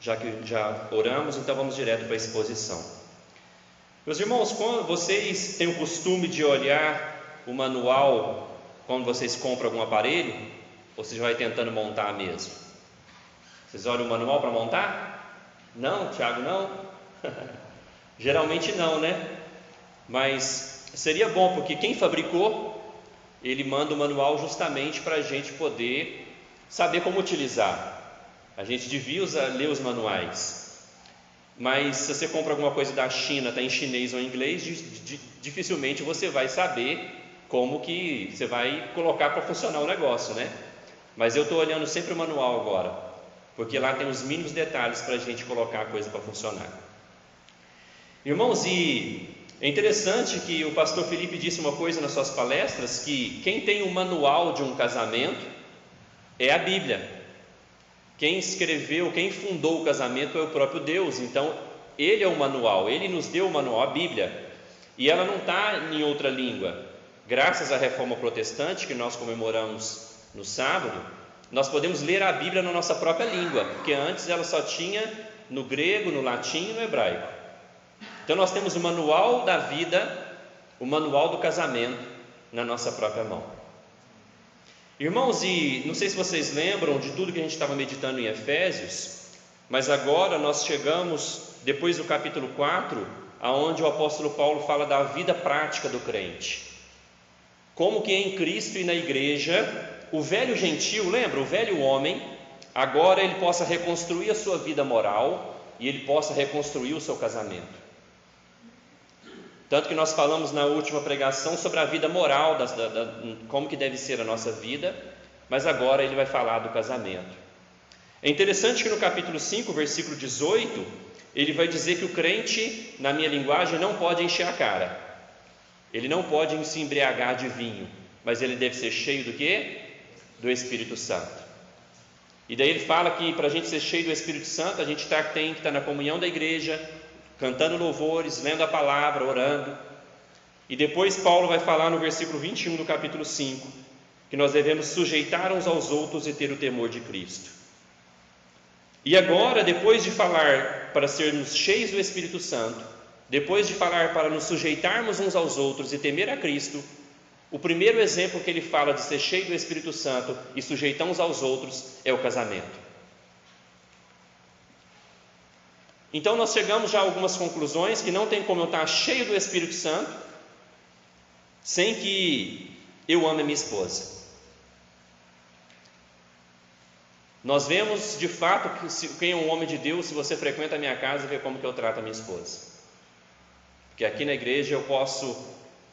Já que já oramos, então vamos direto para a exposição. Meus irmãos, quando vocês têm o costume de olhar o manual quando vocês compram algum aparelho, ou você vai tentando montar mesmo? Vocês olham o manual para montar? Não, Tiago, não? Geralmente não, né? Mas seria bom, porque quem fabricou, ele manda o manual justamente para a gente poder saber como utilizar. A gente devia ler os manuais. Mas se você compra alguma coisa da China, está em chinês ou em inglês, dificilmente você vai saber como que você vai colocar para funcionar o negócio, né? Mas eu estou olhando sempre o manual agora, porque lá tem os mínimos detalhes para a gente colocar a coisa para funcionar. Irmãos, e é interessante que o pastor Felipe disse uma coisa nas suas palestras, que quem tem o manual de um casamento é a Bíblia. Quem escreveu, quem fundou o casamento é o próprio Deus. Então Ele é o manual, Ele nos deu o manual, a Bíblia. E ela não está em outra língua. Graças à reforma protestante que nós comemoramos no sábado, nós podemos ler a Bíblia na nossa própria língua, porque antes ela só tinha no grego, no latim e no hebraico. Então nós temos o manual da vida, o manual do casamento na nossa própria mão. Irmãos, e não sei se vocês lembram de tudo que a gente estava meditando em Efésios, mas agora nós chegamos, depois do capítulo 4, aonde o apóstolo Paulo fala da vida prática do crente. Como que em Cristo e na igreja, o velho gentio, lembra? O velho homem, agora ele possa reconstruir a sua vida moral e ele possa reconstruir o seu casamento. Tanto que nós falamos na última pregação sobre a vida moral, como que deve ser a nossa vida, mas agora ele vai falar do casamento. É interessante que no capítulo 5, versículo 18, ele vai dizer que o crente, na minha linguagem, não pode encher a cara. Ele não pode se embriagar de vinho, mas ele deve ser cheio do quê? Do Espírito Santo. E daí ele fala que para a gente ser cheio do Espírito Santo, a gente tem que estar na comunhão da igreja, cantando louvores, lendo a palavra, orando. E depois Paulo vai falar no versículo 21 do capítulo 5, que nós devemos sujeitar uns aos outros e ter o temor de Cristo. E agora, depois de falar para sermos cheios do Espírito Santo, depois de falar para nos sujeitarmos uns aos outros e temer a Cristo, o primeiro exemplo que ele fala de ser cheio do Espírito Santo e sujeitar uns aos outros é o casamento. Então nós chegamos já a algumas conclusões que não tem como eu estar cheio do Espírito Santo sem que eu ame a minha esposa. Nós vemos de fato quem é um homem de Deus se você frequenta a minha casa e vê como que eu trato a minha esposa. Porque aqui na igreja eu posso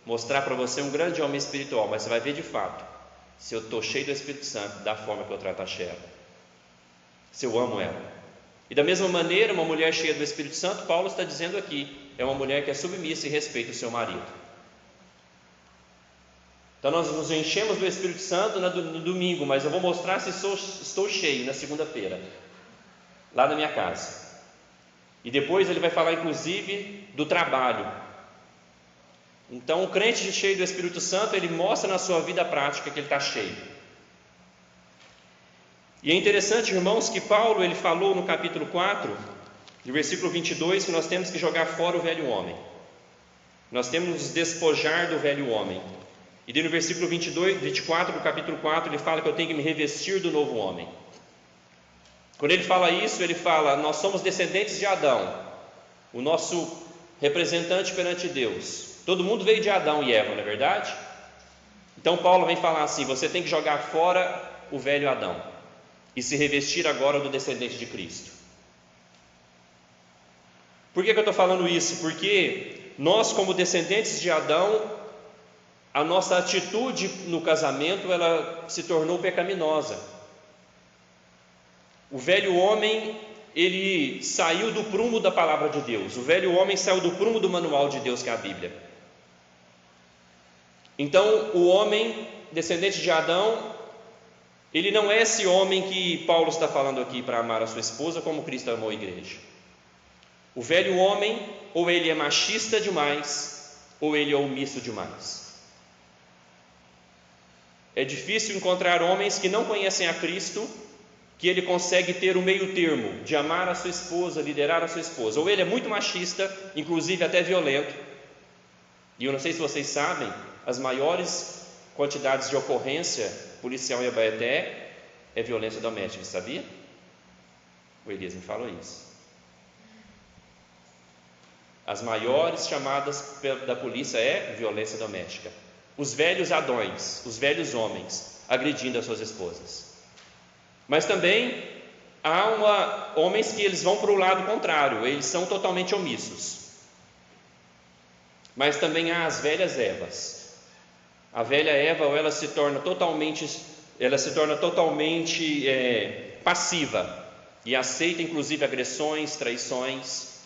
mostrar para você um grande homem espiritual, mas você vai ver de fato se eu estou cheio do Espírito Santo, da forma que eu trato a Sheila, se eu amo ela. E da mesma maneira, uma mulher cheia do Espírito Santo, Paulo está dizendo aqui, é uma mulher que é submissa e respeita o seu marido. Então nós nos enchemos do Espírito Santo no domingo, mas eu vou mostrar se estou cheio na segunda-feira, lá na minha casa. E depois ele vai falar inclusive do trabalho. Então o crente cheio do Espírito Santo, ele mostra na sua vida prática que ele está cheio. E é interessante, irmãos, que Paulo ele falou no capítulo 4, no versículo 22, que nós temos que jogar fora o velho homem. Nós temos que nos despojar do velho homem. E no versículo 24 do capítulo 4, ele fala que eu tenho que me revestir do novo homem. Quando ele fala isso, ele fala, nós somos descendentes de Adão, o nosso representante perante Deus. Todo mundo veio de Adão e Eva, não é verdade? Então Paulo vem falar assim, você tem que jogar fora o velho Adão e se revestir agora do descendente de Cristo. Por que eu estou falando isso? Porque nós, como descendentes de Adão, a nossa atitude no casamento, ela se tornou pecaminosa. O velho homem, ele saiu do prumo da palavra de Deus. O velho homem saiu do prumo do manual de Deus, que é a Bíblia. Então, o homem, descendente de Adão, ele não é esse homem que Paulo está falando aqui para amar a sua esposa como Cristo amou a igreja. O velho homem, ou ele é machista demais, ou ele é omisso demais. É difícil encontrar homens que não conhecem a Cristo que ele consegue ter o meio termo de amar a sua esposa, liderar a sua esposa, ou ele é muito machista, inclusive até violento. E eu não sei se vocês sabem, as maiores quantidades de ocorrência policial em Abaeté é violência doméstica, sabia? O Elias me falou isso. As maiores chamadas da polícia é violência doméstica. Os velhos adões, os velhos homens agredindo as suas esposas. Mas também há homens que eles vão para o lado contrário, eles são totalmente omissos. Mas também há as velhas Evas. A velha Eva, ou ela se torna totalmente passiva e aceita inclusive agressões, traições,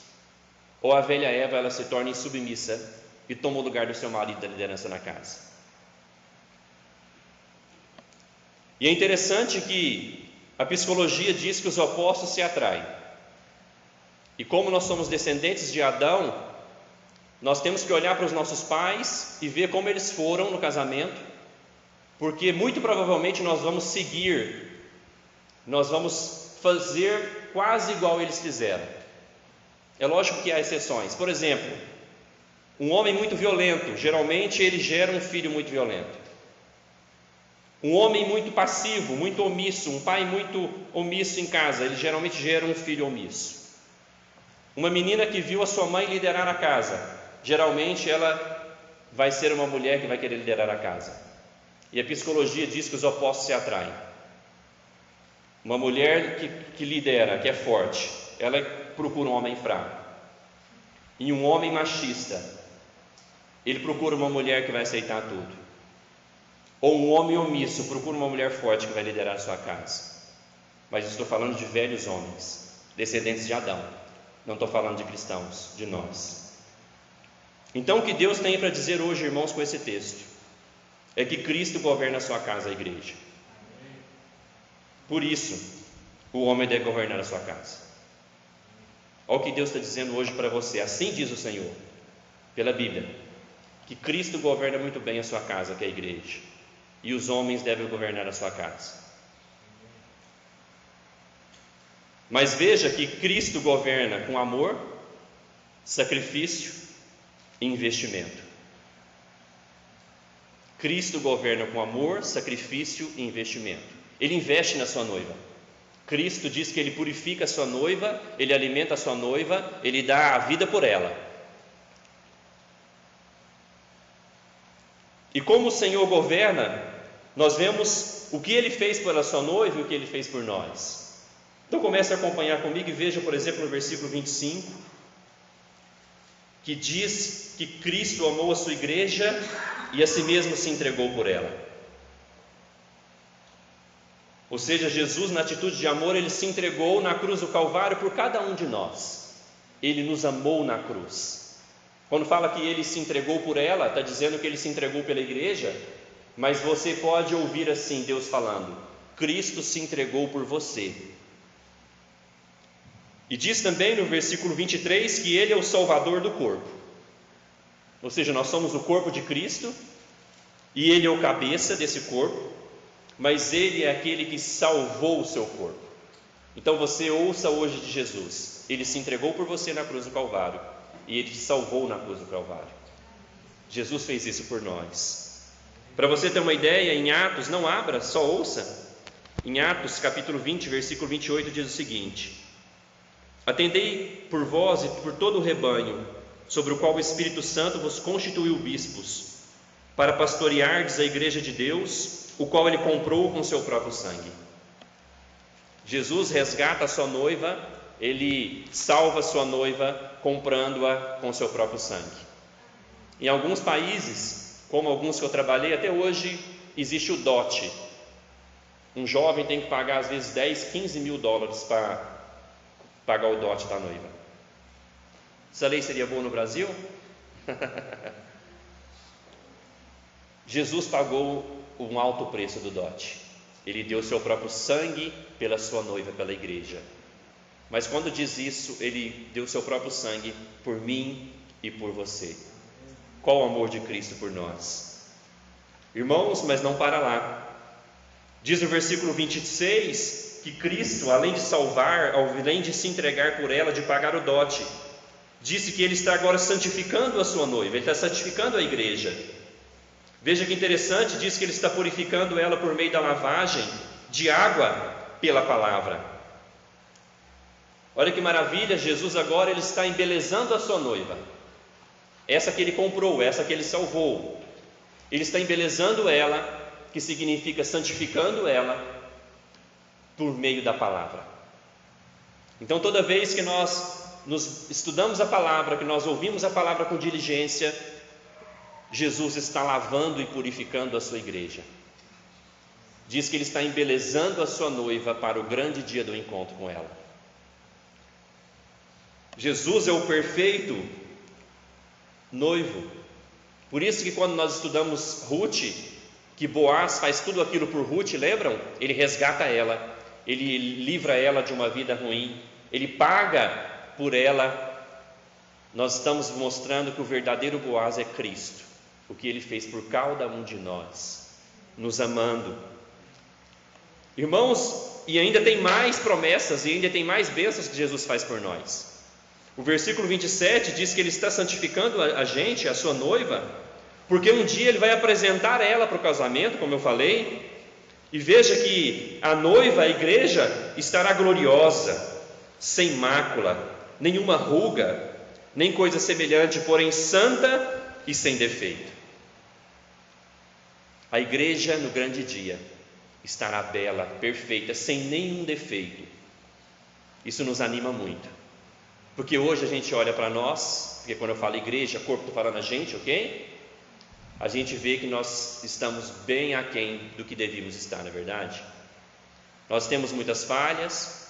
ou a velha Eva, ela se torna insubmissa e toma o lugar do seu marido da liderança na casa. E é interessante que a psicologia diz que os opostos se atraem. E como nós somos descendentes de Adão, nós temos que olhar para os nossos pais e ver como eles foram no casamento, porque muito provavelmente nós vamos fazer quase igual eles fizeram. É lógico que há exceções. Por exemplo, um homem muito violento, geralmente ele gera um filho muito violento. Um homem muito passivo, muito omisso, um pai muito omisso em casa, ele geralmente gera um filho omisso. Uma menina que viu a sua mãe liderar a casa, geralmente ela vai ser uma mulher que vai querer liderar a casa. E a psicologia diz que os opostos se atraem. Uma mulher que lidera, que é forte, ela procura um homem fraco. E um homem machista, ele procura uma mulher que vai aceitar tudo. Ou um homem omisso procura uma mulher forte que vai liderar a sua casa. Mas estou falando de velhos homens, descendentes de Adão. Não estou falando de cristãos, de nós. Então o que Deus tem para dizer hoje, irmãos, com esse texto, é que Cristo governa a sua casa, a igreja. Por isso, o homem deve governar a sua casa. Olha o que Deus está dizendo hoje para você. Assim diz o Senhor, pela Bíblia, que Cristo governa muito bem a sua casa, que é a igreja. E os homens devem governar a sua casa. Mas veja que Cristo governa com amor, sacrifício e investimento. Cristo governa com amor, sacrifício e investimento. Ele investe na sua noiva. Cristo diz que Ele purifica a sua noiva, Ele alimenta a sua noiva, Ele dá a vida por ela. E como o Senhor governa, nós vemos o que Ele fez pela sua noiva e o que Ele fez por nós. Então comece a acompanhar comigo e veja, por exemplo, no versículo 25, que diz que Cristo amou a sua igreja e a si mesmo se entregou por ela. Ou seja, Jesus, na atitude de amor, Ele se entregou na cruz do Calvário por cada um de nós. Ele nos amou na cruz. Quando fala que Ele se entregou por ela, está dizendo que Ele se entregou pela igreja, mas você pode ouvir assim Deus falando: Cristo se entregou por você. E diz também no versículo 23 que Ele é o Salvador do corpo. Ou seja, nós somos o corpo de Cristo e Ele é o cabeça desse corpo, mas Ele é aquele que salvou o seu corpo. Então você ouça hoje de Jesus: Ele se entregou por você na cruz do Calvário e Ele te salvou na cruz do Calvário. Jesus fez isso por nós. Para você ter uma ideia, em Atos, não abra, só ouça. Em Atos capítulo 20, versículo 28 diz o seguinte: Atendei por vós e por todo o rebanho, sobre o qual o Espírito Santo vos constituiu bispos, para pastoreardes a igreja de Deus, o qual Ele comprou com seu próprio sangue. Jesus resgata a sua noiva, Ele salva a sua noiva, comprando-a com seu próprio sangue. Em alguns países, como alguns que eu trabalhei, até hoje existe o dote. Um jovem tem que pagar às vezes 10, 15 mil dólares para pagar o dote da noiva. Essa lei seria boa no Brasil? Jesus pagou um alto preço do dote. Ele deu seu próprio sangue pela sua noiva, pela igreja. Mas quando diz isso, Ele deu seu próprio sangue por mim e por você. Qual o amor de Cristo por nós? Irmãos, mas não para lá. Diz no versículo 26 que Cristo, além de salvar, além de se entregar por ela, de pagar o dote, disse que Ele está agora santificando a sua noiva, Ele está santificando a igreja. Veja que interessante, diz que Ele está purificando ela por meio da lavagem de água pela palavra. Olha que maravilha, Jesus agora Ele está embelezando a sua noiva, essa que Ele comprou, essa que Ele salvou. Ele está embelezando ela, que significa santificando ela, por meio da palavra. Então toda vez que nós estudamos a palavra, que nós ouvimos a palavra com diligência, Jesus está lavando e purificando a sua igreja. Diz que Ele está embelezando a sua noiva para o grande dia do encontro com ela. Jesus é o perfeito noivo. Por isso que quando nós estudamos Ruth, que Boaz faz tudo aquilo por Ruth, lembram? Ele resgata ela, ele livra ela de uma vida ruim, ele paga por ela. Nós estamos mostrando que o verdadeiro Boaz é Cristo, o que Ele fez por cada um de nós, nos amando. Irmãos, e ainda tem mais promessas, e ainda tem mais bênçãos que Jesus faz por nós. O versículo 27 diz que Ele está santificando a gente, a sua noiva, porque um dia Ele vai apresentar ela para o casamento, como eu falei. E veja que a noiva, a igreja, estará gloriosa, sem mácula, nenhuma ruga, nem coisa semelhante, porém santa e sem defeito. A igreja no grande dia estará bela, perfeita, sem nenhum defeito. Isso nos anima muito, porque hoje a gente olha para nós, porque quando eu falo igreja, corpo, estou falando a gente, ok? A gente vê que nós estamos bem aquém do que devíamos estar, não é verdade? Nós temos muitas falhas,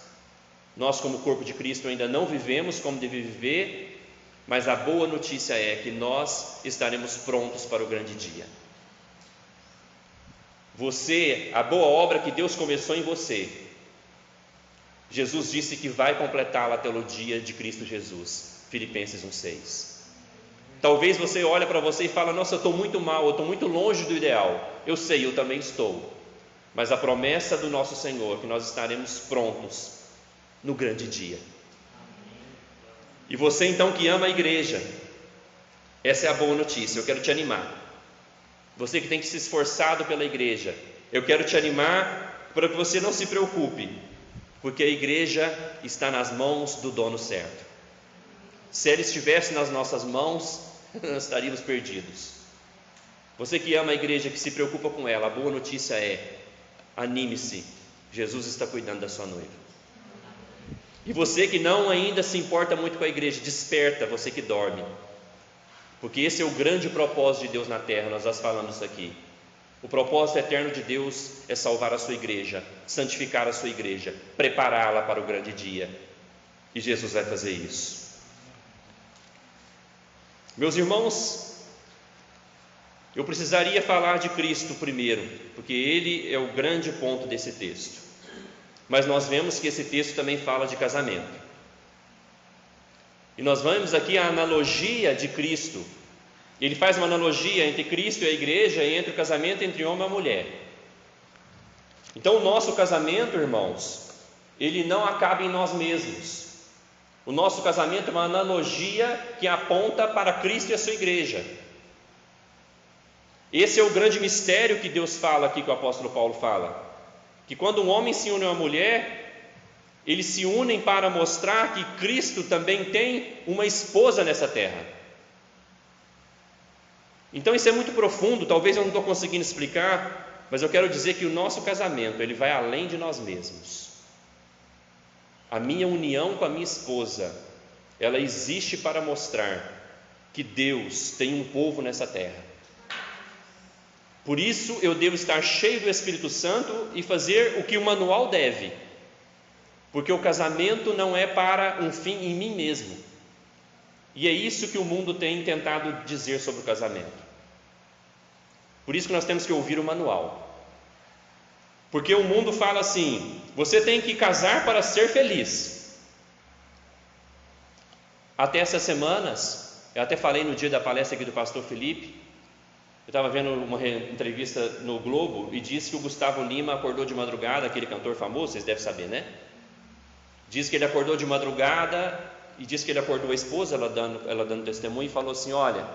nós como corpo de Cristo ainda não vivemos como devemos viver, mas a boa notícia é que nós estaremos prontos para o grande dia. Você, a boa obra que Deus começou em você, Jesus disse que vai completá-la até o dia de Cristo Jesus, Filipenses 1,6. Talvez você olhe para você e fala: nossa, eu estou muito mal, eu estou muito longe do ideal. Eu sei, eu também estou. Mas a promessa do nosso Senhor é que nós estaremos prontos no grande dia. E você então que ama a igreja, essa é a boa notícia, eu quero te animar. Você que tem se esforçado pela igreja, eu quero te animar para que você não se preocupe, porque a igreja está nas mãos do dono certo. Se ela estivesse nas nossas mãos, nós estaríamos perdidos. Você que ama a igreja, que se preocupa com ela, a boa notícia é: anime-se, Jesus está cuidando da sua noiva. E você que não ainda se importa muito com a igreja, desperta, você que dorme, porque esse é o grande propósito de Deus na terra. Nós já falamos isso aqui. O propósito eterno de Deus é salvar a sua igreja, santificar a sua igreja, prepará-la para o grande dia, e Jesus vai fazer isso. Meus irmãos, eu precisaria falar de Cristo primeiro, porque Ele é o grande ponto desse texto. Mas nós vemos que esse texto também fala de casamento. E nós vemos aqui a analogia de Cristo. Ele faz uma analogia entre Cristo e a igreja, e entre o casamento entre homem e mulher. Então o nosso casamento, irmãos, ele não acaba em nós mesmos. O nosso casamento é uma analogia que aponta para Cristo e a sua igreja. Esse é o grande mistério que Deus fala aqui, que o apóstolo Paulo fala, que quando um homem se une a uma mulher, eles se unem para mostrar que Cristo também tem uma esposa nessa terra. Então isso é muito profundo, talvez eu não estou conseguindo explicar, mas eu quero dizer que o nosso casamento, ele vai além de nós mesmos. A minha união com a minha esposa, ela existe para mostrar que Deus tem um povo nessa terra. Por isso eu devo estar cheio do Espírito Santo e fazer o que o manual deve, porque o casamento não é para um fim em mim mesmo. E é isso que o mundo tem tentado dizer sobre o casamento. Por isso que nós temos que ouvir o manual. Porque o mundo fala assim: você tem que casar para ser feliz. Até essas semanas, eu até falei no dia da palestra aqui do pastor Felipe, Eu estava vendo uma entrevista no Globo e disse que o Gustavo Lima acordou de madrugada, aquele cantor famoso, vocês devem saber, né? Diz que ele acordou de madrugada e disse que ele acordou a esposa, ela dando testemunho, e falou assim: olha,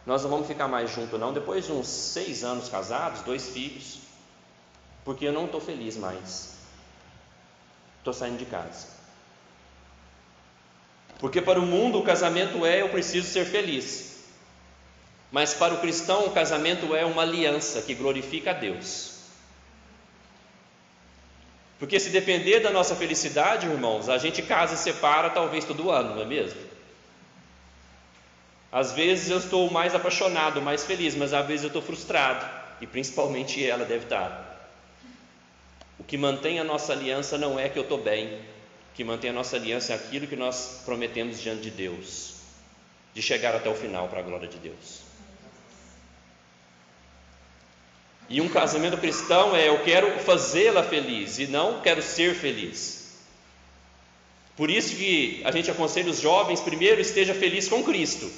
nós não vamos ficar mais juntos não, depois de uns 6 anos casados, 2 filhos, porque eu não estou feliz mais, estou saindo de casa. Porque para o mundo o casamento eu preciso ser feliz, mas para o cristão o casamento é uma aliança que glorifica a Deus. Porque se depender da nossa felicidade, irmãos, a gente casa e separa talvez todo ano, não é mesmo? Às vezes eu estou mais apaixonado, mais feliz, mas às vezes eu estou frustrado, e principalmente ela deve estar. O que mantém a nossa aliança não é que eu estou bem, o que mantém a nossa aliança é aquilo que nós prometemos diante de Deus, de chegar até o final para a glória de Deus. E um casamento cristão é: eu quero fazê-la feliz e não quero ser feliz. Por isso que a gente aconselha os jovens: primeiro esteja feliz com Cristo,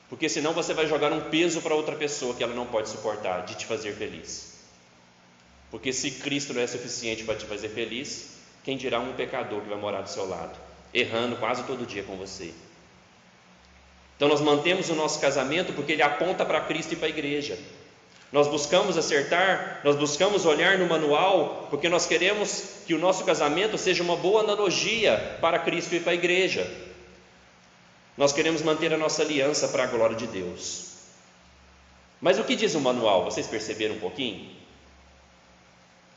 porque senão você vai jogar um peso para outra pessoa que ela não pode suportar, de te fazer feliz. Porque se Cristo não é suficiente para te fazer feliz, quem dirá um pecador que vai morar do seu lado, errando quase todo dia com você. Então nós mantemos o nosso casamento porque ele aponta para Cristo e para a igreja. Nós buscamos acertar, nós buscamos olhar no manual, porque nós queremos que o nosso casamento seja uma boa analogia para Cristo e para a igreja. Nós queremos manter a nossa aliança para a glória de Deus. Mas o que diz o manual? Vocês perceberam um pouquinho?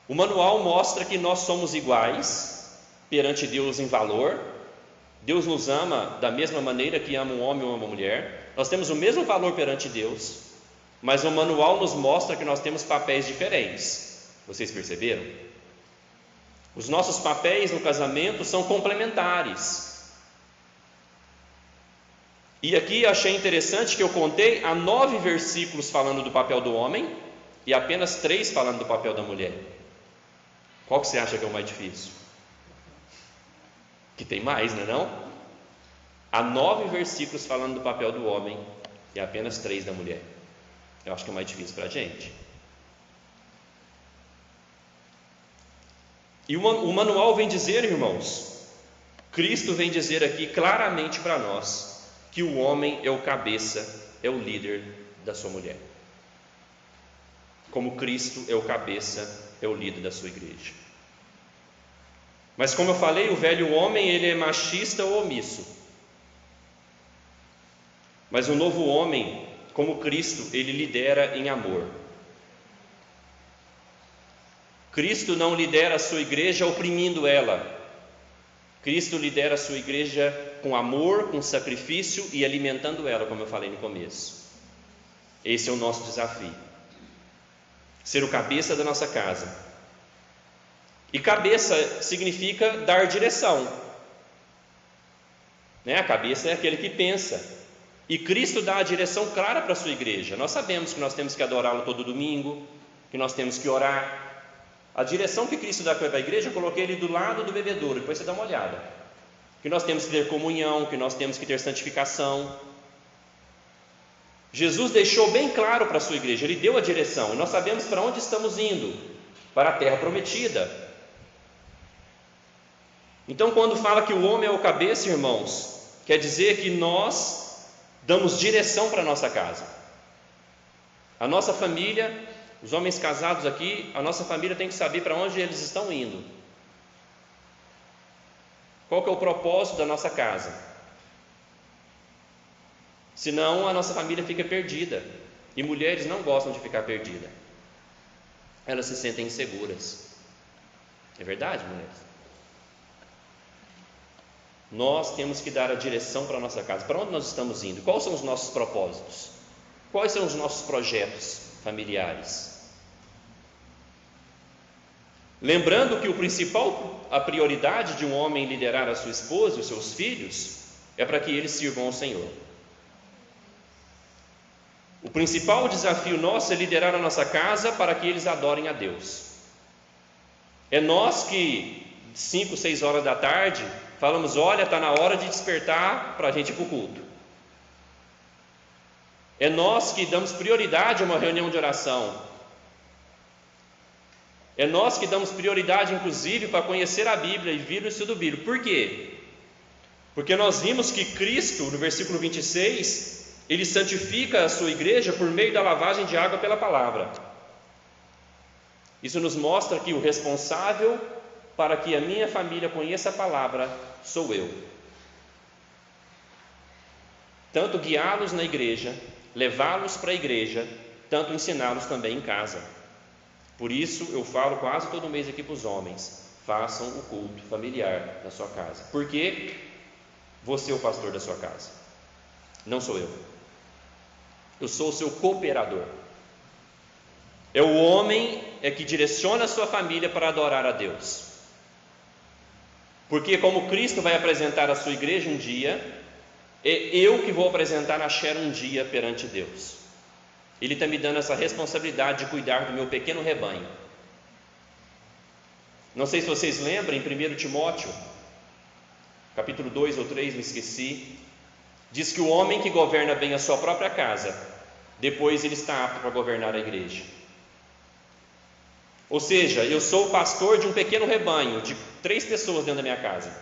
O manual mostra que nós somos iguais perante Deus em valor. Deus nos ama da mesma maneira que ama um homem ou uma mulher. Nós temos o mesmo valor perante Deus. Mas o manual nos mostra que nós temos papéis diferentes. Vocês perceberam? Os nossos papéis no casamento são complementares. E aqui achei interessante que eu contei há 9 versículos falando do papel do homem e apenas 3 falando do papel da mulher. Qual que você acha que é o mais difícil? Que tem mais, não é não? Há 9 versículos falando do papel do homem e apenas 3 da mulher. Eu acho que é mais difícil para a gente. E o manual vem dizer, irmãos, Cristo vem dizer aqui claramente para nós, que o homem é o cabeça, é o líder da sua mulher. Como Cristo é o cabeça, é o líder da sua igreja. Mas como eu falei, o velho homem, ele é machista ou omisso. Mas o novo homem, como Cristo, ele lidera em amor. Cristo não lidera a sua igreja oprimindo ela. Cristo lidera a sua igreja com amor, com sacrifício e alimentando ela, como eu falei no começo. Esse é o nosso desafio. Ser o cabeça da nossa casa. E cabeça significa dar direção. A cabeça é aquele que pensa. E Cristo dá a direção clara para a sua igreja. Nós sabemos que nós temos que adorá-lo todo domingo, que nós temos que orar. A direção que Cristo dá para a igreja, eu coloquei ele do lado do bebedouro, depois você dá uma olhada. Que nós temos que ter comunhão, que nós temos que ter santificação. Jesus deixou bem claro para a sua igreja, ele deu a direção, e nós sabemos para onde estamos indo, para a terra prometida. Então, quando fala que o homem é o cabeça, irmãos, quer dizer que nós damos direção para a nossa casa. A nossa família, os homens casados aqui, a nossa família tem que saber para onde eles estão indo. Qual que é o propósito da nossa casa? Senão a nossa família fica perdida. E mulheres não gostam de ficar perdidas. Elas se sentem inseguras. É verdade, mulheres? Nós temos que dar a direção para a nossa casa. Para onde nós estamos indo? Quais são os nossos propósitos? Quais são os nossos projetos familiares? Lembrando que a prioridade de um homem liderar a sua esposa e os seus filhos é para que eles sirvam ao Senhor. O principal desafio nosso é liderar a nossa casa para que eles adorem a Deus. É nós que 5, 6 horas da tarde falamos: olha, está na hora de despertar para a gente ir para o culto. É nós que damos prioridade a uma reunião de oração. É nós que damos prioridade, inclusive, para conhecer a Bíblia e vir no estudo bíblico. Por quê? Porque nós vimos que Cristo, no versículo 26, Ele santifica a sua igreja por meio da lavagem de água pela palavra. Isso nos mostra que o responsável para que a minha família conheça a palavra sou eu. Tanto guiá-los na igreja, levá-los para a igreja, tanto ensiná-los também em casa. Por isso eu falo quase todo mês aqui para os homens: façam o culto familiar na sua casa. Por quê? Você é o pastor da sua casa, não sou eu. Eu sou o seu cooperador. É o homem que direciona a sua família para adorar a Deus. Porque como Cristo vai apresentar a sua igreja um dia, é eu que vou apresentar a Cher um dia perante Deus. Ele está me dando essa responsabilidade de cuidar do meu pequeno rebanho. Não sei se vocês lembram, em 1 Timóteo, capítulo 2 ou 3, me esqueci, diz que o homem que governa bem a sua própria casa, depois ele está apto para governar a igreja. Ou seja, eu sou o pastor de um pequeno rebanho, de 3 pessoas dentro da minha casa.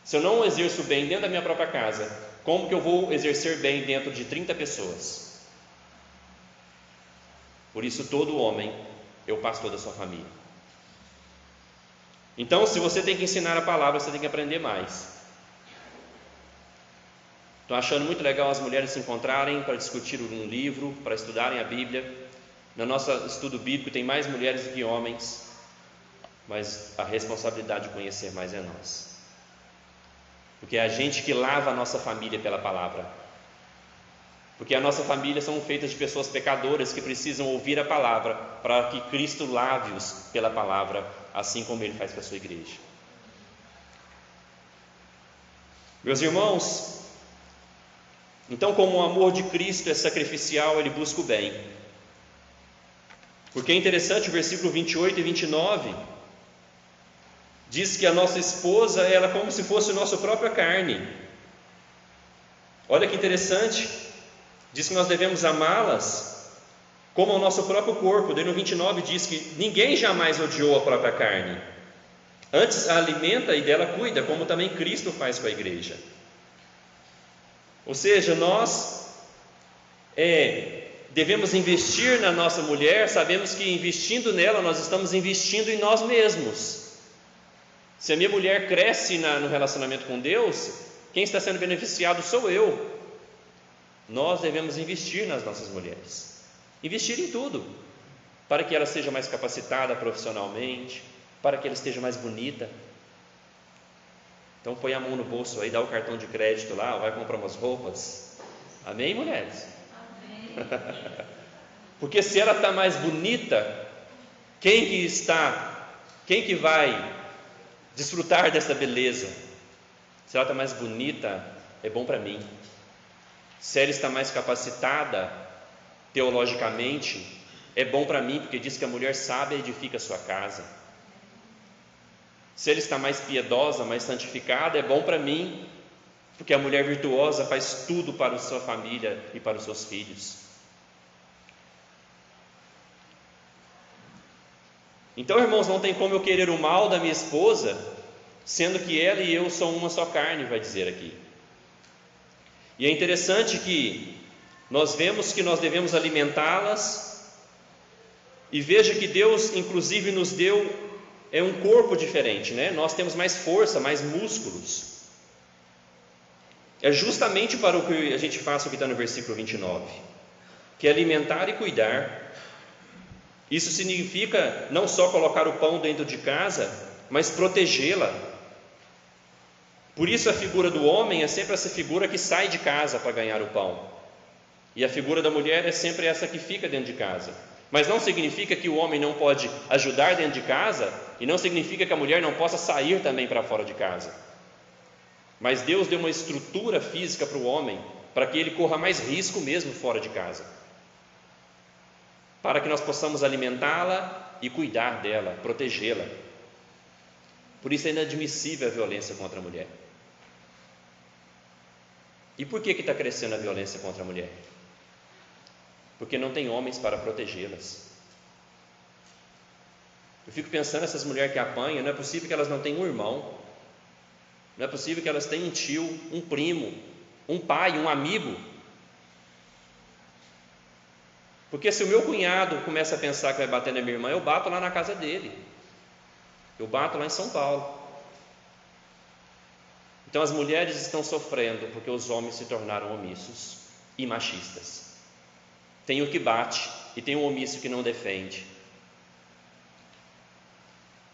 Se eu não exerço bem dentro da minha própria casa, como que eu vou exercer bem dentro de 30 pessoas? Por isso todo homem é o pastor da sua família. Então, se você tem que ensinar a palavra, você tem que aprender mais. Estou achando muito legal as mulheres se encontrarem para discutir um livro, para estudarem a Bíblia. No nosso estudo bíblico tem mais mulheres do que homens, mas a responsabilidade de conhecer mais é nossa. Porque é a gente que lava a nossa família pela palavra. Porque a nossa família são feitas de pessoas pecadoras que precisam ouvir a palavra para que Cristo lave-os pela palavra, assim como Ele faz com a sua igreja. Meus irmãos, então, como o amor de Cristo é sacrificial, Ele busca o bem. Porque é interessante o versículo 28 e 29, diz que a nossa esposa, ela é como se fosse a nossa própria carne. Olha que interessante. Diz que nós devemos amá-las como o nosso próprio corpo. Daí no 29 diz que ninguém jamais odiou a própria carne. Antes a alimenta e dela cuida, como também Cristo faz com a igreja. Ou seja, nós devemos investir na nossa mulher. Sabemos que investindo nela, nós estamos investindo em nós mesmos. Se a minha mulher cresce no relacionamento com Deus, quem está sendo beneficiado sou eu. Nós devemos investir nas nossas mulheres, investir em tudo, para que ela seja mais capacitada profissionalmente, para que ela esteja mais bonita. Então põe a mão no bolso aí, dá o cartão de crédito lá, vai comprar umas roupas. Amém, mulheres? Amém. Porque se ela está mais bonita, quem que vai desfrutar dessa beleza? Se ela está mais bonita, é bom para mim. Se ela está mais capacitada teologicamente, é bom para mim, porque diz que a mulher sábia edifica a sua casa. Se ela está mais piedosa, mais santificada, é bom para mim, porque a mulher virtuosa faz tudo para a sua família e para os seus filhos. Então, irmãos, não tem como eu querer o mal da minha esposa, sendo que ela e eu são uma só carne, vai dizer aqui. E é interessante que nós vemos que nós devemos alimentá-las, e veja que Deus inclusive nos deu um corpo diferente, né? Nós temos mais força, mais músculos. É justamente para o que a gente faz o que está no versículo 29, que é alimentar e cuidar. Isso significa não só colocar o pão dentro de casa, mas protegê-la. Por isso a figura do homem é sempre essa figura que sai de casa para ganhar o pão, e a figura da mulher é sempre essa que fica dentro de casa. Mas não significa que o homem não pode ajudar dentro de casa, e não significa que a mulher não possa sair também para fora de casa. Mas Deus deu uma estrutura física para o homem, para que ele corra mais risco mesmo fora de casa, para que nós possamos alimentá-la e cuidar dela, protegê-la. Por isso é inadmissível a violência contra a mulher. E por que está crescendo a violência contra a mulher? porque não tem homens para protegê-las. Eu fico pensando nessas mulheres que apanham, não é possível que elas não tenham um irmão, não é possível que elas tenham um tio, um primo, um pai, um amigo. Porque se o meu cunhado começa a pensar que vai bater na minha irmã, eu bato lá na casa dele, eu bato lá em São Paulo. Então as mulheres estão sofrendo porque os homens se tornaram omissos e machistas. Tem o que bate e tem o omisso que não defende.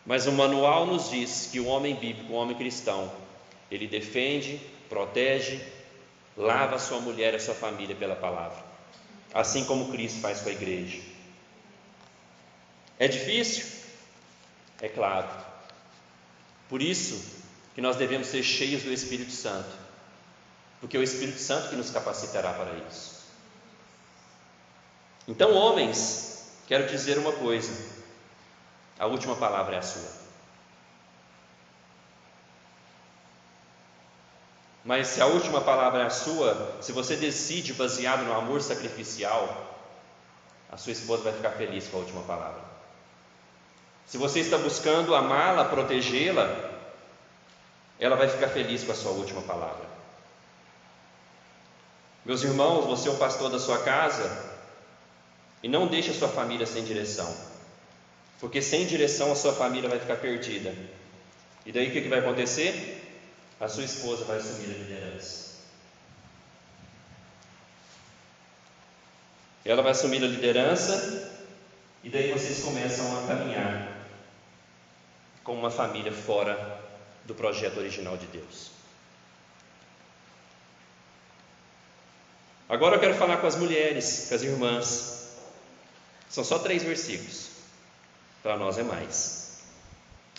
Mas o manual nos diz que o homem bíblico, o homem cristão, ele defende, protege, lava a sua mulher e a sua família pela palavra, assim como Cristo faz com a igreja. É difícil? É claro. Por isso que nós devemos ser cheios do Espírito Santo, porque é o Espírito Santo que nos capacitará para isso. Então, homens, quero dizer uma coisa: a última palavra é a sua. Mas se a última palavra é a sua, se você decide baseado no amor sacrificial, a sua esposa vai ficar feliz com a última palavra. Se você está buscando amá-la, protegê-la, ela vai ficar feliz com a sua última palavra. Meus irmãos, você é o pastor da sua casa, e não deixe a sua família sem direção, porque sem direção a sua família vai ficar perdida. E daí o que vai acontecer? A sua esposa vai assumir a liderança. Ela vai assumir a liderança, e daí vocês começam a caminhar como uma família fora do projeto original de Deus. Agora eu quero falar com as mulheres, com as irmãs. São só 3 versículos. Para nós é mais.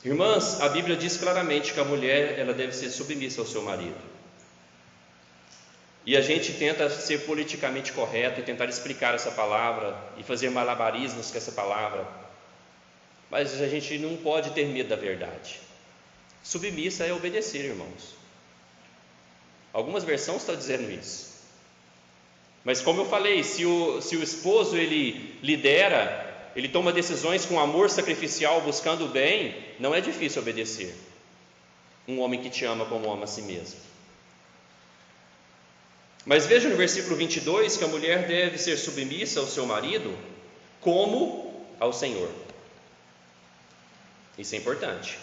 Irmãs, a Bíblia diz claramente que a mulher ela deve ser submissa ao seu marido. E a gente tenta ser politicamente correto e tentar explicar essa palavra e fazer malabarismos com essa palavra, mas a gente não pode ter medo da verdade. Submissa é obedecer, irmãos. Algumas versões estão dizendo isso. Mas como eu falei, se o esposo ele lidera, ele toma decisões com amor sacrificial, buscando o bem, não é difícil obedecer um homem que te ama como ama a si mesmo. Mas veja no versículo 22 que a mulher deve ser submissa ao seu marido como ao Senhor. Isso é importante.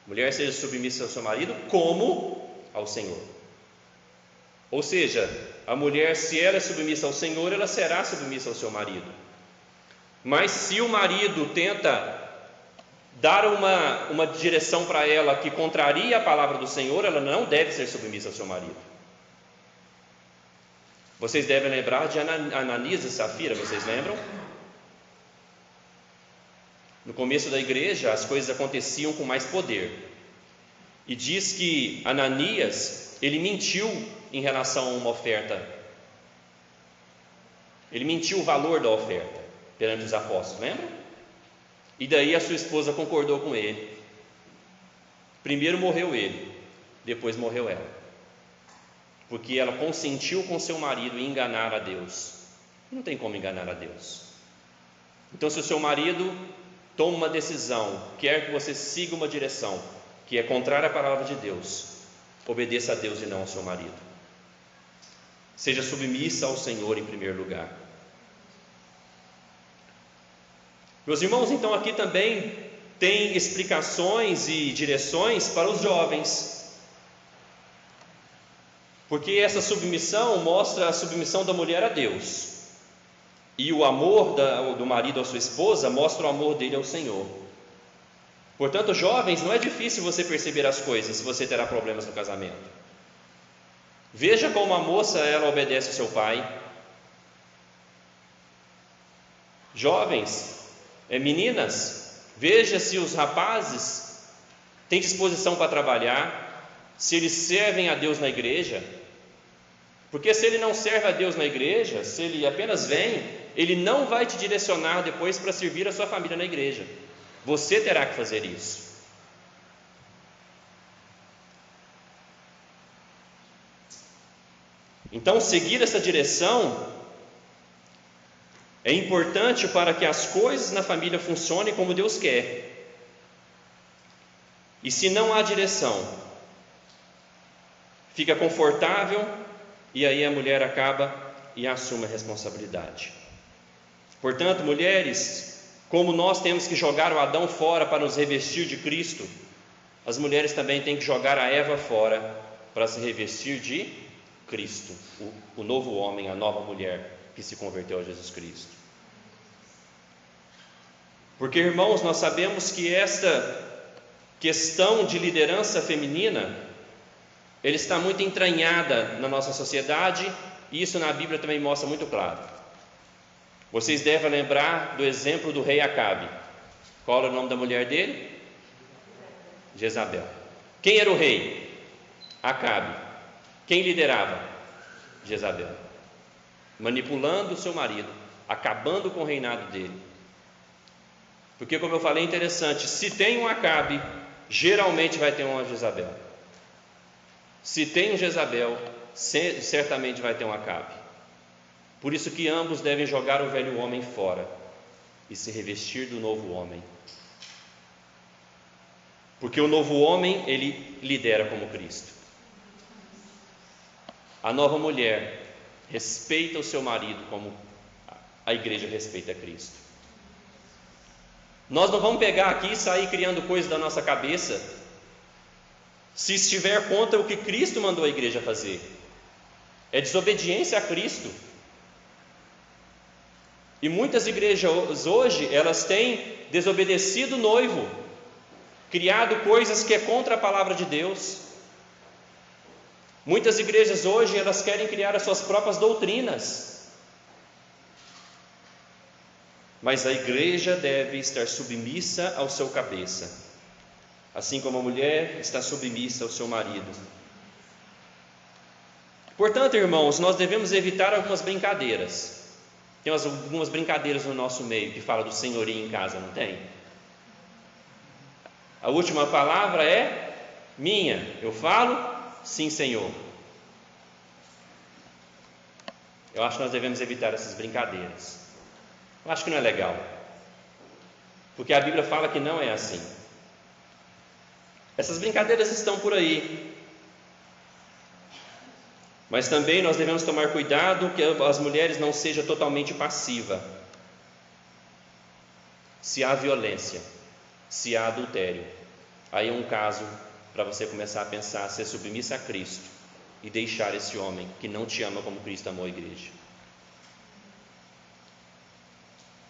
Mulher seja submissa ao seu marido como ao Senhor. Ou seja, a mulher, se ela é submissa ao Senhor, ela será submissa ao seu marido. Mas se o marido tenta dar uma direção para ela que contraria a palavra do Senhor, ela não deve ser submissa ao seu marido. Vocês devem lembrar de Ananias e Safira, vocês lembram? No começo da igreja, as coisas aconteciam com mais poder. E diz que Ananias, ele mentiu em relação a uma oferta. Ele mentiu o valor da oferta perante os apóstolos, lembra? E daí a sua esposa concordou com ele. Primeiro morreu ele, depois morreu ela. Porque ela consentiu com seu marido em enganar a Deus. Não tem como enganar a Deus. Então, se o seu marido toma uma decisão, quer que você siga uma direção que é contrária à palavra de Deus, obedeça a Deus e não ao seu marido. Seja submissa ao Senhor em primeiro lugar. Meus irmãos, então aqui também tem explicações e direções para os jovens. Porque essa submissão mostra a submissão da mulher a Deus. E o amor do marido à sua esposa mostra o amor dele ao Senhor. Portanto, jovens, não é difícil você perceber as coisas se você terá problemas no casamento. Veja como a moça ela obedece ao seu pai. Jovens, meninas, veja se os rapazes têm disposição para trabalhar, se eles servem a Deus na igreja. Porque se ele não serve a Deus na igreja, se ele apenas vem, ele não vai te direcionar depois para servir a sua família na igreja. Você terá que fazer isso. Então, seguir essa direção É importante para que as coisas na família funcionem como Deus quer. E se não há direção, fica confortável e aí a mulher acaba e assume a responsabilidade. Portanto, mulheres, como nós temos que jogar o Adão fora para nos revestir de Cristo, as mulheres também têm que jogar a Eva fora para se revestir de Cristo, o novo homem, a nova mulher que se converteu a Jesus Cristo. Porque, irmãos, nós sabemos que esta questão de liderança feminina, ele está muito entranhada na nossa sociedade, e isso na Bíblia também mostra muito claro. Vocês devem lembrar do exemplo do rei Acabe. Qual era o nome da mulher dele? Jezabel. Quem era o rei? Acabe. Quem liderava? Jezabel. Manipulando o seu marido, acabando com o reinado dele. Porque, como eu falei, é interessante, se tem um Acabe, geralmente vai ter uma Jezabel. Se tem um Jezabel, certamente vai ter um Acabe. Por isso que ambos devem jogar o velho homem fora e se revestir do novo homem. Porque o novo homem, ele lidera como Cristo. A nova mulher respeita o seu marido como a igreja respeita Cristo. Nós não vamos pegar aqui e sair criando coisas da nossa cabeça se estiver contra o que Cristo mandou a igreja fazer. É desobediência a Cristo. E muitas igrejas hoje, elas têm desobedecido o noivo, criado coisas que é contra a palavra de Deus. Muitas igrejas hoje, elas querem criar as suas próprias doutrinas. Mas a igreja deve estar submissa ao seu cabeça, assim como a mulher está submissa ao seu marido. Portanto, irmãos, nós devemos evitar algumas brincadeiras. Tem algumas brincadeiras no nosso meio que fala do senhorio em casa, não tem? A última palavra é minha. Eu falo, sim, Senhor. Eu acho que nós devemos evitar essas brincadeiras. Eu acho que não é legal, porque a Bíblia fala que não é assim. Essas brincadeiras estão por aí, mas também nós devemos tomar cuidado que as mulheres não sejam totalmente passivas. Se há violência, se há adultério, aí é um caso para você começar a pensar, ser submissa a Cristo e deixar esse homem que não te ama como Cristo amou a igreja.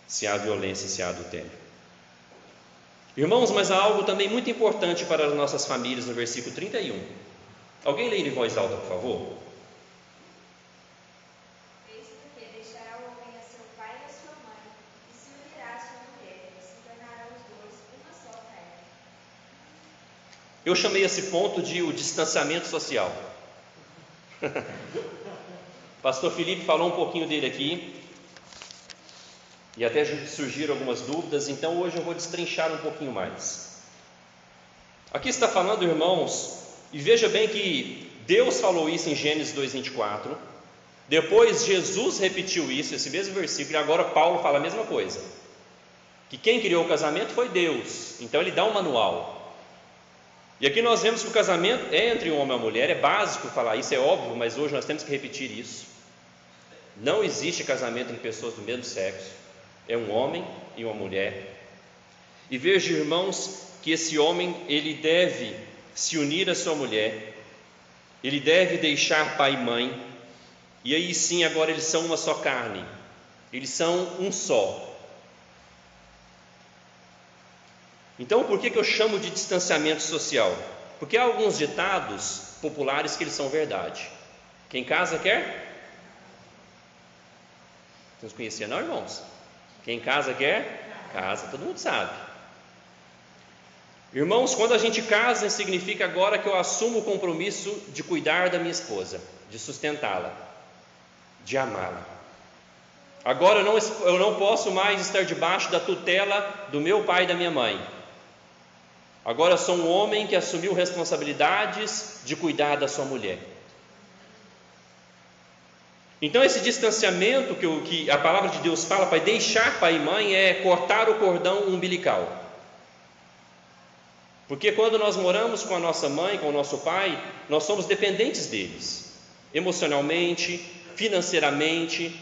Se há violência, se há adultério. Irmãos, mas há algo também muito importante para as nossas famílias no versículo 31. Alguém lê em voz alta, por favor? Eis porque deixará o homem a seu pai e a sua mãe, e se unirá à sua mulher, e se tornarão os dois uma só carne. Eu chamei esse ponto de o distanciamento social. Pastor Felipe falou um pouquinho dele aqui, e até surgiram algumas dúvidas, então hoje eu vou destrinchar um pouquinho mais. Aqui está falando, irmãos, e veja bem que Deus falou isso em Gênesis 2:24, depois Jesus repetiu isso, esse mesmo versículo, e agora Paulo fala a mesma coisa, que quem criou o casamento foi Deus, então ele dá um manual. E aqui nós vemos que o casamento é entre um homem e uma mulher, é básico falar isso, é óbvio, mas hoje nós temos que repetir isso. Não existe casamento entre pessoas do mesmo sexo, é um homem e uma mulher. E veja, irmãos, que esse homem, ele deve se unir à sua mulher, ele deve deixar pai e mãe, e aí sim, agora eles são uma só carne, eles são um só. Então, por que eu chamo de distanciamento social? Porque há alguns ditados populares que eles são verdade. Quem casa quer? Vocês conheciam não, irmãos? Quem casa quer? Casa, todo mundo sabe. Irmãos, quando a gente casa, significa agora que eu assumo o compromisso de cuidar da minha esposa, de sustentá-la, de amá-la. Agora eu não posso mais estar debaixo da tutela do meu pai e da minha mãe. Agora eu sou um homem que assumiu responsabilidades de cuidar da sua mulher. Então esse distanciamento que a palavra de Deus fala para deixar pai e mãe é cortar o cordão umbilical. Porque quando nós moramos com a nossa mãe, com o nosso pai, nós somos dependentes deles, emocionalmente, financeiramente,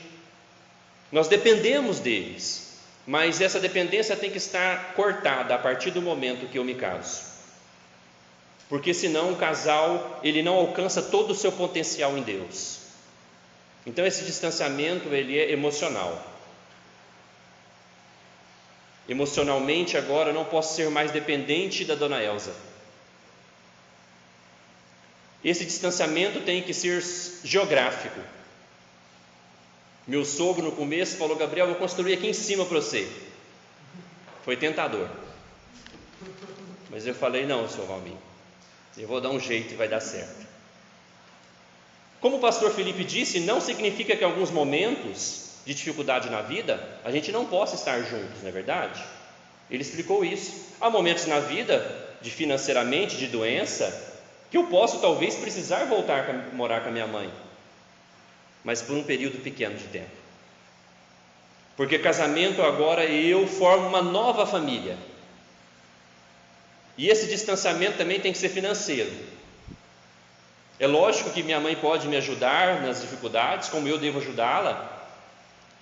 nós dependemos deles, mas essa dependência tem que estar cortada a partir do momento que eu me caso, porque senão o casal ele não alcança todo o seu potencial em Deus. Então esse distanciamento ele é emocional. Emocionalmente agora eu não posso ser mais dependente da dona Elza. Esse distanciamento tem que ser geográfico. Meu sogro no começo falou: Gabriel, eu vou construir aqui em cima para você. Foi tentador. Mas eu falei: não, senhor Valmir, eu vou dar um jeito e vai dar certo. Como o pastor Felipe disse, não significa que em alguns momentos de dificuldade na vida, a gente não possa estar juntos, não é verdade? Ele explicou isso. Há momentos na vida, financeiramente, de doença, que eu posso talvez precisar voltar a morar com a minha mãe, mas por um período pequeno de tempo. Porque casamento agora eu formo uma nova família. E esse distanciamento também tem que ser financeiro. É lógico que minha mãe pode me ajudar nas dificuldades, como eu devo ajudá-la,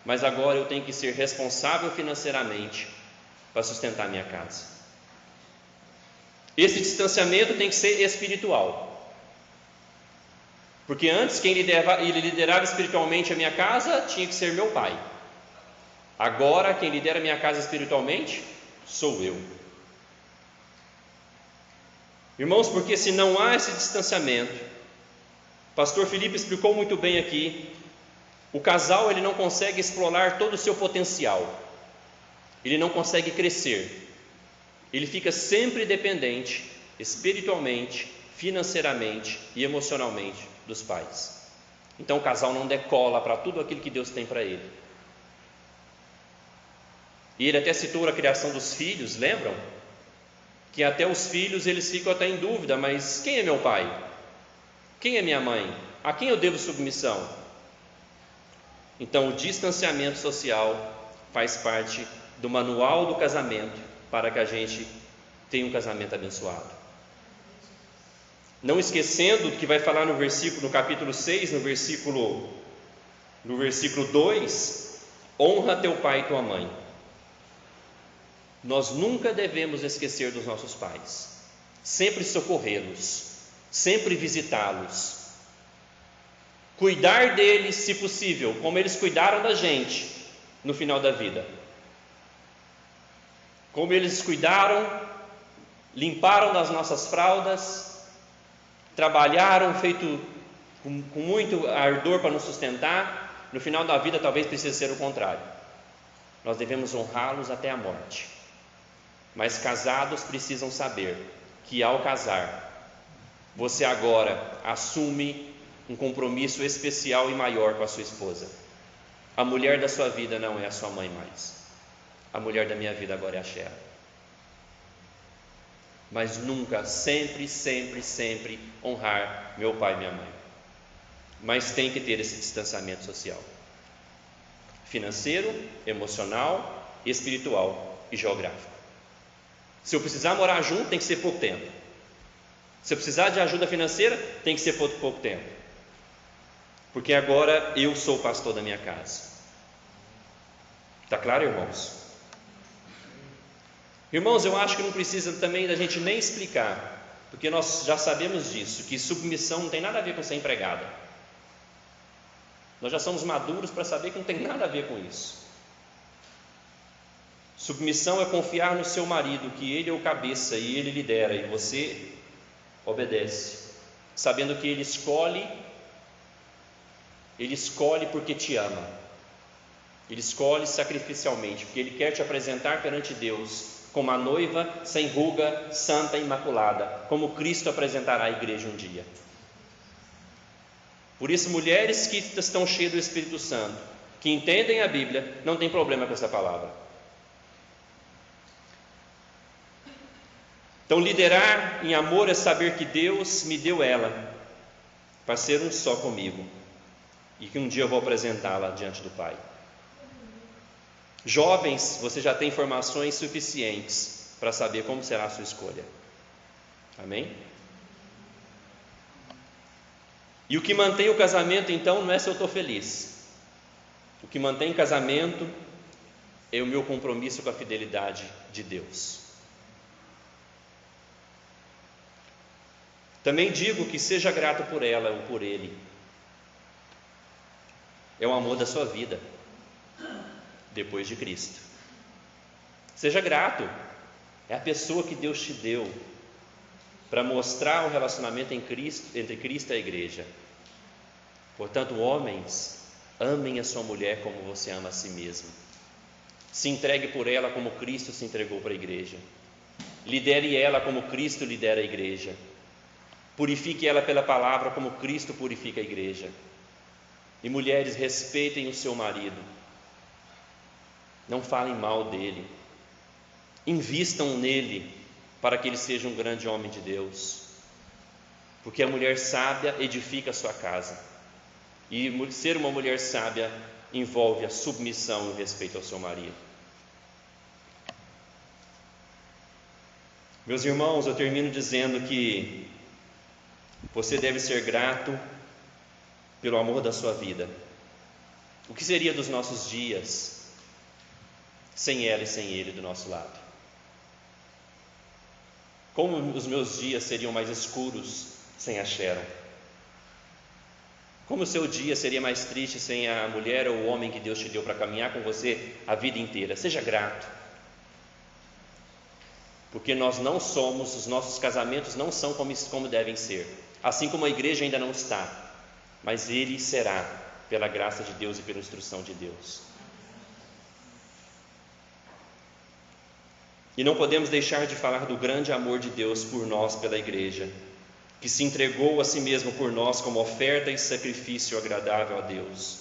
mas agora eu tenho que ser responsável financeiramente para sustentar minha casa. Esse distanciamento tem que ser espiritual, porque antes quem liderava espiritualmente a minha casa tinha que ser meu pai. Agora quem lidera a minha casa espiritualmente sou eu. Irmãos, porque se não há esse distanciamento, o pastor Felipe explicou muito bem aqui, o casal ele não consegue explorar todo o seu potencial, ele não consegue crescer, ele fica sempre dependente espiritualmente, financeiramente e emocionalmente dos pais. Então o casal não decola para tudo aquilo que Deus tem para ele. E ele até citou a criação dos filhos, lembram? Que até os filhos eles ficam até em dúvida, mas quem é meu pai? Quem é minha mãe? A quem eu devo submissão? Então o distanciamento social faz parte do manual do casamento para que a gente tenha um casamento abençoado. Não esquecendo que vai falar no capítulo 6, no versículo 2, honra teu pai e tua mãe. Nós nunca devemos esquecer dos nossos pais, sempre socorrê-los, sempre visitá-los, cuidar deles se possível, como eles cuidaram da gente no final da vida, como eles cuidaram, limparam das nossas fraldas, trabalharam feito com muito ardor para nos sustentar. No final da vida talvez precise ser o contrário, nós devemos honrá-los até a morte. Mas casados precisam saber que ao casar, você agora assume um compromisso especial e maior com a sua esposa. A mulher da sua vida não é a sua mãe mais. A mulher da minha vida agora é a Shera. Mas nunca, sempre, sempre, sempre honrar meu pai e minha mãe. Mas tem que ter esse distanciamento social, financeiro, emocional, espiritual e geográfico. Se eu precisar morar junto, tem que ser pouco tempo. Se eu precisar de ajuda financeira, tem que ser por pouco tempo. Porque agora eu sou o pastor da minha casa. Está claro, irmãos? Irmãos, eu acho que não precisa também da gente nem explicar, porque nós já sabemos disso, que submissão não tem nada a ver com ser empregada. Nós já somos maduros para saber que não tem nada a ver com isso. Submissão é confiar no seu marido, que ele é o cabeça e ele lidera, e você obedece, sabendo que ele escolhe porque te ama, ele escolhe sacrificialmente, porque ele quer te apresentar perante Deus como a noiva sem ruga, santa e imaculada, como Cristo apresentará a igreja um dia. Por isso, mulheres que estão cheias do Espírito Santo, que entendem a Bíblia, não tem problema com essa palavra. Então, liderar em amor é saber que Deus me deu ela para ser um só comigo. e que um dia eu vou apresentá-la diante do Pai. Jovens, você já tem informações suficientes para saber como será a sua escolha. Amém? E o que mantém o casamento, então, não é se eu estou feliz. O que mantém o casamento é o meu compromisso com a fidelidade de Deus. Também digo que seja grato por ela ou por ele. É o amor da sua vida, depois de Cristo. Seja grato. É a pessoa que Deus te deu para mostrar o relacionamento entre Cristo e a igreja. Portanto, homens, amem a sua mulher como você ama a si mesmo. Se entregue por ela como Cristo se entregou para a igreja. Lidere ela como Cristo lidera a igreja. Purifique ela pela palavra como Cristo purifica a igreja. E mulheres, respeitem o seu marido. Não falem mal dele. Invistam nele para que ele seja um grande homem de Deus. Porque a mulher sábia edifica a sua casa. E ser uma mulher sábia envolve a submissão e o respeito ao seu marido. Meus irmãos, eu termino dizendo que você deve ser grato pelo amor da sua vida. O que seria dos nossos dias sem ela e sem ele do nosso lado? Como os meus dias seriam mais escuros sem a Sharon? Como o seu dia seria mais triste sem a mulher ou o homem que Deus te deu para caminhar com você a vida inteira? Seja grato. Porque nós não somos, os nossos casamentos não são como devem ser. Assim como a igreja ainda não está, mas ele será, pela graça de Deus e pela instrução de Deus. E não podemos deixar de falar do grande amor de Deus por nós pela igreja, que se entregou a si mesmo por nós como oferta e sacrifício agradável a Deus.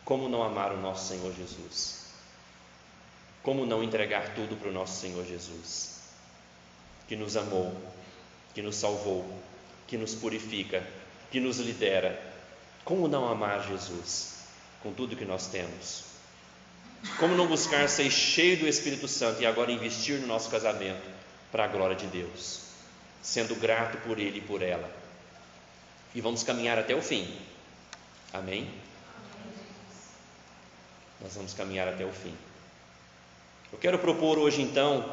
Como não amar o nosso Senhor Jesus? Como não entregar tudo para o nosso Senhor Jesus, que nos amou, que nos salvou, que nos purifica, que nos lidera? Como não amar Jesus com tudo que nós temos? Como não buscar ser cheio do Espírito Santo e agora investir no nosso casamento para a glória de Deus, sendo grato por ele e por ela? E vamos caminhar até o fim. Amém? Nós vamos caminhar até o fim. Eu quero propor hoje então